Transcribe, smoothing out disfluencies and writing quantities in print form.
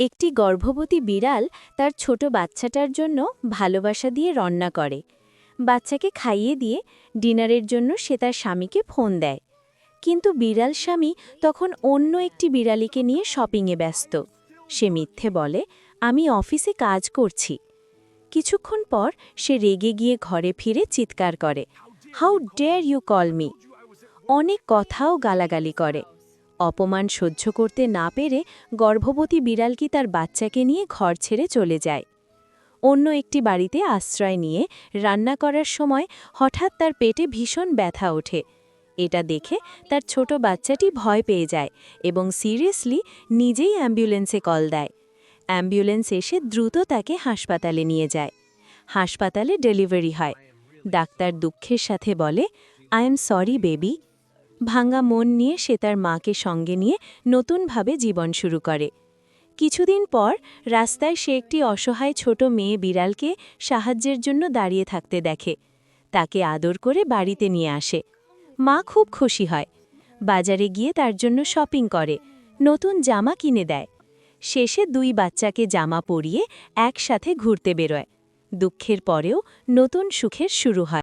একটি গর্ভবতী বিড়াল তার ছোট বাচ্চাটার জন্য ভালোবাসা দিয়ে রান্না করে। বাচ্চাকে খাইয়ে দিয়ে ডিনারের জন্য সে তার স্বামীকে ফোন দেয়। কিন্তু বিড়াল স্বামী তখন অন্য একটি বিড়ালিকে নিয়ে শপিংয়ে ব্যস্ত। সে মিথ্যে বলে, আমি অফিসে কাজ করছি। কিছুক্ষণ পর সে রেগে গিয়ে ঘরে ফিরে চিৎকার করে, how dare you call me. অনেক কথাও গালাগালি করে। অপমান সহ্য করতে না পেরে গর্ভবতী বিড়ালটি তার বাচ্চাকে নিয়ে ঘর ছেড়ে চলে যায়। অন্য একটি বাড়িতে আশ্রয় নিয়ে রান্না করার সময় হঠাৎ তার পেটে ভীষণ ব্যথা ওঠে। এটা দেখে তার ছোট বাচ্চাটি ভয় পেয়ে যায় এবং সিরিয়াসলি নিজেই অ্যাম্বুলেন্সে কল দেয়। অ্যাম্বুলেন্স এসে দ্রুত তাকে হাসপাতালে নিয়ে যায়। হাসপাতালে ডেলিভারি হয়। ডাক্তার দুঃখের সাথে বলে, আই এম সরি বেবি। ভাঙা মন নিয়ে সে তার মাকে সঙ্গে নিয়ে নতুনভাবে জীবন শুরু করে। কিছুদিন পর রাস্তায় সে একটি অসহায় ছোট মেয়ে বিড়ালকে সাহায্যের জন্য দাঁড়িয়ে থাকতে দেখে। তাকে আদর করে বাড়িতে নিয়ে আসে। মা খুব খুশি হয়। বাজারে গিয়ে তার জন্য শপিং করে, নতুন জামা কিনে দেয়। শেষে দুই বাচ্চাকে জামা পরিয়ে একসাথে ঘুরতে বেরোয়। দুঃখের পরেও নতুন সুখের শুরু হয়।